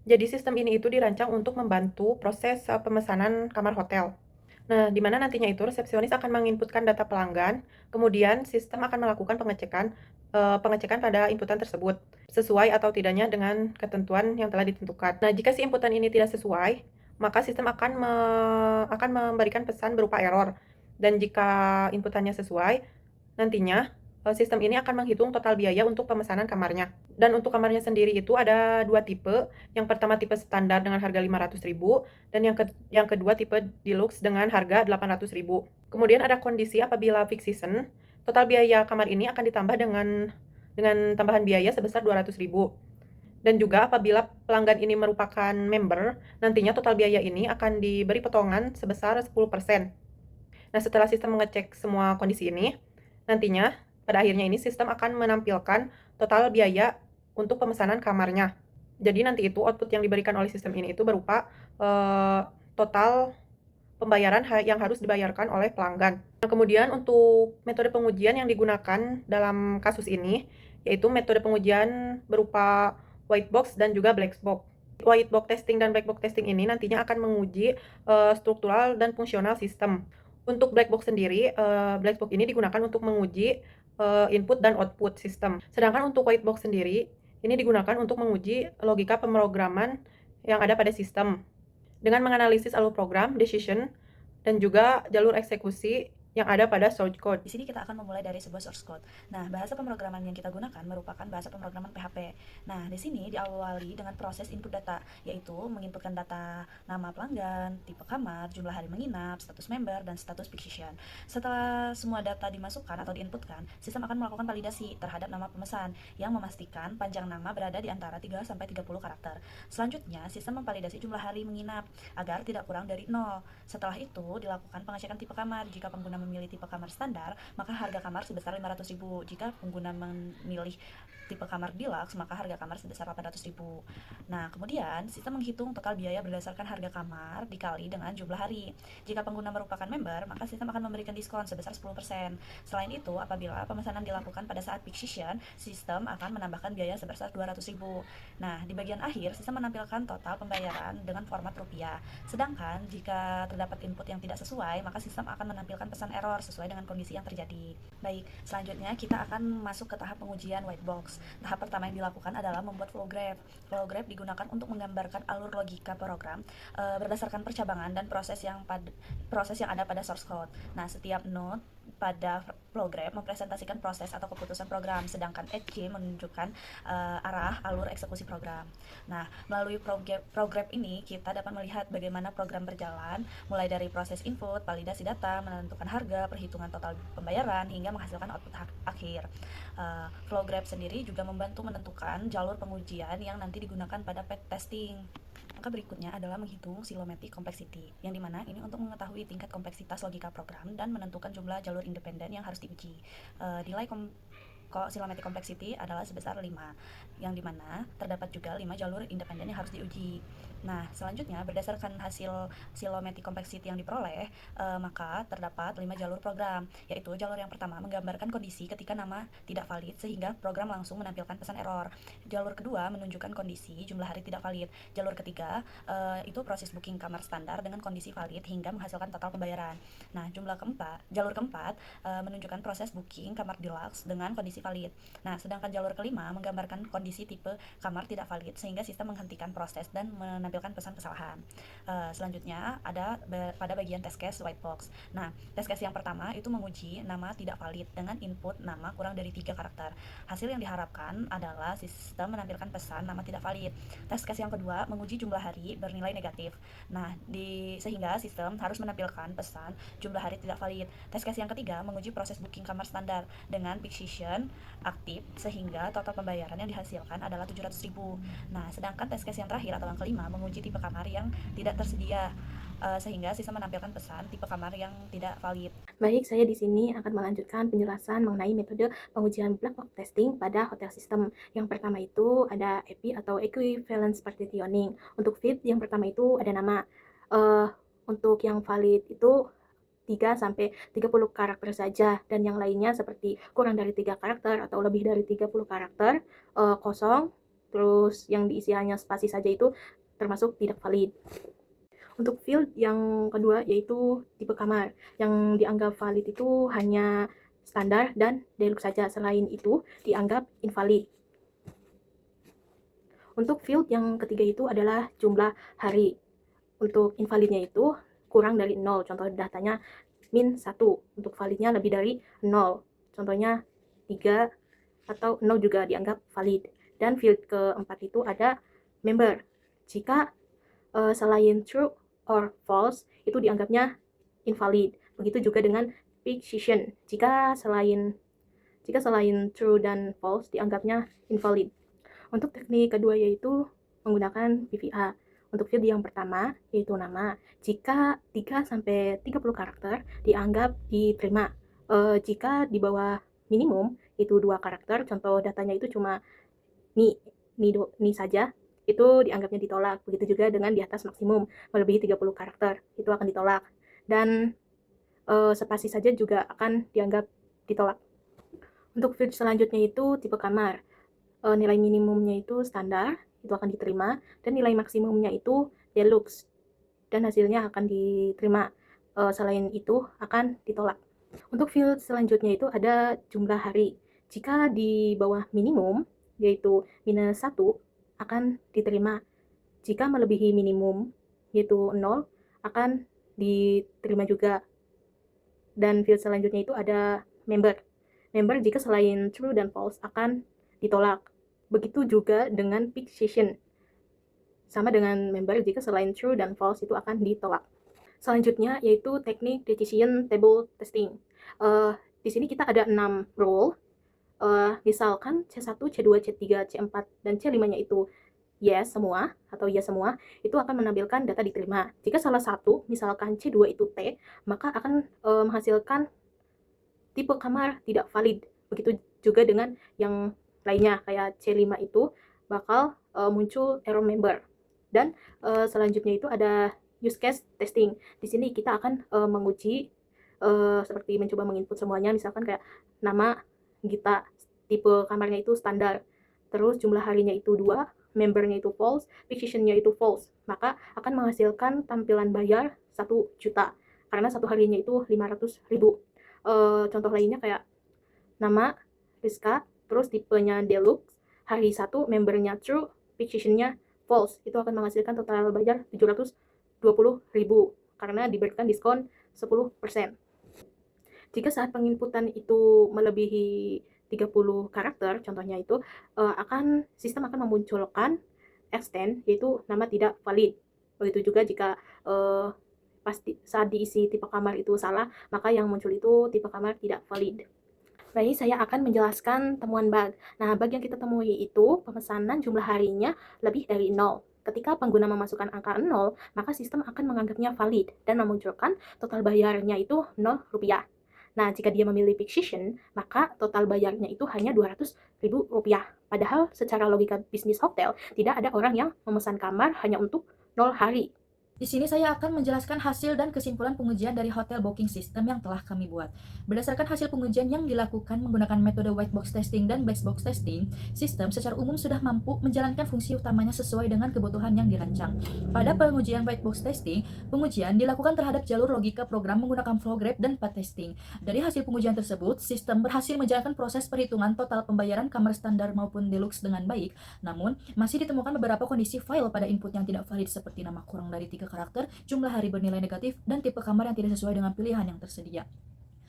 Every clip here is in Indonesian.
Jadi sistem ini itu dirancang untuk membantu proses pemesanan kamar hotel. Nah, di mana nantinya itu resepsionis akan menginputkan data pelanggan, kemudian sistem akan melakukan pengecekan pada inputan tersebut, sesuai atau tidaknya dengan ketentuan yang telah ditentukan. Nah, jika si inputan ini tidak sesuai, maka sistem akan memberikan pesan berupa error. Dan jika inputannya sesuai, nantinya sistem ini akan menghitung total biaya untuk pemesanan kamarnya. Dan untuk kamarnya sendiri itu ada dua tipe. Yang pertama tipe standar dengan harga 500.000 dan yang kedua tipe deluxe dengan harga 800.000. Kemudian ada kondisi apabila peak season, total biaya kamar ini akan ditambah dengan tambahan biaya sebesar 200.000. Dan juga apabila pelanggan ini merupakan member, nantinya total biaya ini akan diberi potongan sebesar 10%. Nah, setelah sistem mengecek semua kondisi ini, nantinya pada akhirnya ini sistem akan menampilkan total biaya untuk pemesanan kamarnya. Jadi nanti itu output yang diberikan oleh sistem ini itu berupa total pembayaran yang harus dibayarkan oleh pelanggan. Nah, kemudian untuk metode pengujian yang digunakan dalam kasus ini, yaitu metode pengujian berupa white box dan juga black box. White box testing dan black box testing ini nantinya akan menguji struktural dan fungsional sistem. Untuk black box sendiri, black box ini digunakan untuk menguji input dan output sistem. Sedangkan untuk white box sendiri, ini digunakan untuk menguji logika pemrograman yang ada pada sistem dengan menganalisis alur program, decision, dan juga jalur eksekusi yang ada pada source code. Di sini kita akan memulai dari sebuah source code. Nah, bahasa pemrograman yang kita gunakan merupakan bahasa pemrograman PHP. Nah, di sini diawali dengan proses input data, yaitu menginputkan data nama pelanggan, tipe kamar, jumlah hari menginap, status member, dan status petition. Setelah semua data dimasukkan atau diinputkan, sistem akan melakukan validasi terhadap nama pemesan yang memastikan panjang nama berada di antara 3-30 karakter. Selanjutnya, sistem memvalidasi jumlah hari menginap agar tidak kurang dari 0. Setelah itu, dilakukan pengecekan tipe kamar. Jika pengguna memilih tipe kamar standar, maka harga kamar sebesar 500.000. Jika pengguna memilih tipe kamar deluxe, maka harga kamar sebesar 800.000. Nah, kemudian sistem menghitung total biaya berdasarkan harga kamar dikali dengan jumlah hari. Jika pengguna merupakan member, maka sistem akan memberikan diskon sebesar 10%. Selain itu, apabila pemesanan dilakukan pada saat peak season, sistem akan menambahkan biaya sebesar 200.000. Nah, di bagian akhir, sistem menampilkan total pembayaran dengan format rupiah. Sedangkan jika terdapat input yang tidak sesuai, maka sistem akan menampilkan pesan error sesuai dengan kondisi yang terjadi. Baik, selanjutnya kita akan masuk ke tahap pengujian white box. Tahap pertama yang dilakukan adalah membuat flow graph. Flow graph digunakan untuk menggambarkan alur logika program berdasarkan percabangan dan proses yang ada pada source code. Nah, setiap node pada flow graph mempresentasikan proses atau keputusan program, sedangkan edge menunjukkan arah alur eksekusi program. Nah, melalui flow graph ini kita dapat melihat bagaimana program berjalan, mulai dari proses input, validasi data, menentukan harga, perhitungan total pembayaran, hingga menghasilkan output akhir. Flow graph sendiri juga membantu menentukan jalur pengujian yang nanti digunakan pada path testing. Langkah berikutnya adalah menghitung Silomatic Complexity, yang dimana ini untuk mengetahui tingkat kompleksitas logika program dan menentukan jumlah jalur independen yang harus diuji. Nilai Silomatic Complexity adalah sebesar 5, yang dimana terdapat juga 5 jalur independen yang harus diuji. Nah, selanjutnya berdasarkan hasil Silomatic Complexity yang diperoleh, maka terdapat 5 jalur program, yaitu jalur yang pertama menggambarkan kondisi ketika nama tidak valid sehingga program langsung menampilkan pesan error. Jalur kedua menunjukkan kondisi jumlah hari tidak valid. Jalur ketiga itu proses booking kamar standar dengan kondisi valid hingga menghasilkan total pembayaran. Nah, jalur keempat menunjukkan proses booking kamar deluxe dengan kondisi valid. Nah, sedangkan jalur kelima menggambarkan kondisi tipe kamar tidak valid sehingga sistem menghentikan proses dan menampilkan pesan kesalahan. Selanjutnya ada pada bagian test case white box. Nah, test case yang pertama itu menguji nama tidak valid dengan input nama kurang dari 3 karakter. Hasil yang diharapkan adalah sistem menampilkan pesan nama tidak valid. Test case yang kedua menguji jumlah hari bernilai negatif. Nah, sehingga sistem harus menampilkan pesan jumlah hari tidak valid. Test case yang ketiga menguji proses booking kamar standar dengan peak season aktif sehingga total pembayaran yang dihasilkan adalah 700.000. Nah, sedangkan test case yang terakhir atau yang kelima menguji tipe kamar yang tidak tersedia sehingga sistem menampilkan pesan tipe kamar yang tidak valid. Baik, saya di sini akan melanjutkan penjelasan mengenai metode pengujian black box testing pada hotel system. Yang pertama itu ada EPI atau Equivalence Partitioning. Untuk fit yang pertama itu ada nama. Untuk yang valid itu 3-30 karakter saja, dan yang lainnya seperti kurang dari 3 karakter atau lebih dari 30 karakter kosong, terus yang diisi hanya spasi saja itu termasuk tidak valid. Untuk field yang kedua yaitu tipe kamar. Yang dianggap valid itu hanya standar dan deluxe saja, selain itu dianggap invalid. Untuk field yang ketiga itu adalah jumlah hari. Untuk invalidnya itu kurang dari 0, contoh datanya min 1. Untuk validnya lebih dari 0, contohnya 3 atau 0 juga dianggap valid. Dan field keempat itu ada member. Jika selain true or false itu dianggapnya invalid. Begitu juga dengan fixation. Jika selain true dan false dianggapnya invalid. Untuk teknik kedua yaitu menggunakan PVA. Untuk field yang pertama yaitu nama. Jika 3-30 karakter dianggap diterima. Jika di bawah minimum itu 2 karakter, contoh datanya itu cuma ni saja, itu dianggapnya ditolak. Begitu juga dengan di atas maksimum melebihi 30 karakter, itu akan ditolak. Dan spasi saja juga akan dianggap ditolak. Untuk field selanjutnya itu tipe kamar. Nilai minimumnya itu standar, itu akan diterima, dan nilai maksimumnya itu deluxe, dan hasilnya akan diterima. Selain itu akan ditolak. Untuk field selanjutnya itu ada jumlah hari. Jika di bawah minimum, yaitu minus 1, akan diterima. Jika melebihi minimum, yaitu 0, akan diterima juga. Dan field selanjutnya itu ada member. Member jika selain true dan false akan ditolak. Begitu juga dengan fixation. Sama dengan member jika selain true dan false itu akan ditolak. Selanjutnya yaitu teknik decision table testing. Di sini kita ada 6 role. Misalkan C1, C2, C3, C4, dan C5-nya itu yes semua atau yes semua, itu akan menampilkan data diterima. Jika salah satu, misalkan C2 itu T, maka akan menghasilkan tipe kamar tidak valid. Begitu juga dengan yang lainnya, kayak C5 itu bakal muncul error member. Dan selanjutnya itu ada use case testing. Di sini kita akan menguji seperti mencoba menginput semuanya, misalkan kayak nama Gita, tipe kamarnya itu standar, terus jumlah harinya itu 2, membernya itu false, fixation-nya itu false, maka akan menghasilkan tampilan bayar 1 juta karena satu harinya itu 500.000. Contoh lainnya kayak nama Rizka, terus tipenya deluxe, hari 1 membernya true, fixation-nya false, itu akan menghasilkan total bayar 720.000 karena diberikan diskon 10%. Jika saat penginputan itu melebihi 30 karakter, contohnya itu sistem akan memunculkan extend, yaitu nama tidak valid. Begitu juga jika saat diisi tipe kamar itu salah, maka yang muncul itu tipe kamar tidak valid. Baik, saya akan menjelaskan temuan bug. Nah, bug yang kita temui itu pemesanan jumlah harinya lebih dari 0. Ketika pengguna memasukkan angka 0, maka sistem akan menganggapnya valid dan memunculkan total bayarnya itu 0 rupiah. Nah, jika dia memilih fixation, maka total bayarnya itu hanya 200.000 rupiah. Padahal secara logika bisnis hotel, tidak ada orang yang memesan kamar hanya untuk 0 hari. Di sini saya akan menjelaskan hasil dan kesimpulan pengujian dari hotel booking system yang telah kami buat. Berdasarkan hasil pengujian yang dilakukan menggunakan metode white box testing dan black box testing, sistem secara umum sudah mampu menjalankan fungsi utamanya sesuai dengan kebutuhan yang dirancang. Pada pengujian white box testing, pengujian dilakukan terhadap jalur logika program menggunakan flow graph dan path testing. Dari hasil pengujian tersebut, sistem berhasil menjalankan proses perhitungan total pembayaran kamar standar maupun deluxe dengan baik, namun masih ditemukan beberapa kondisi file pada input yang tidak valid seperti nama kurang dari 3 karakter, jumlah hari bernilai negatif, dan tipe kamar yang tidak sesuai dengan pilihan yang tersedia.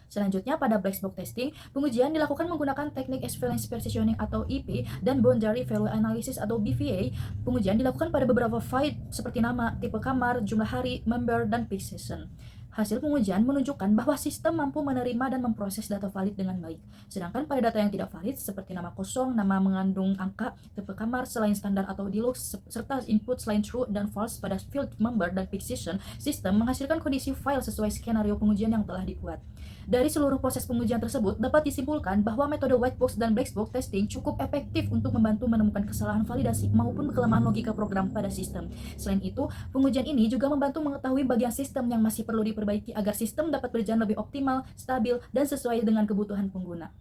Selanjutnya, pada black box testing, pengujian dilakukan menggunakan teknik equivalence positioning atau EP dan boundary value analysis atau BVA. Pengujian dilakukan pada beberapa file seperti nama, tipe kamar, jumlah hari, member, dan fixation. Hasil pengujian menunjukkan bahwa sistem mampu menerima dan memproses data valid dengan baik. Sedangkan pada data yang tidak valid seperti nama kosong, nama mengandung angka, tipe kamar selain standar atau deluxe, serta input selain true dan false pada field member dan fixation, sistem menghasilkan kondisi file sesuai skenario pengujian yang telah dibuat. Dari seluruh proses pengujian tersebut, dapat disimpulkan bahwa metode white box dan black box testing cukup efektif untuk membantu menemukan kesalahan validasi maupun kelemahan logika program pada sistem. Selain itu, pengujian ini juga membantu mengetahui bagian sistem yang masih perlu diperbaiki agar sistem dapat berjalan lebih optimal, stabil, dan sesuai dengan kebutuhan pengguna.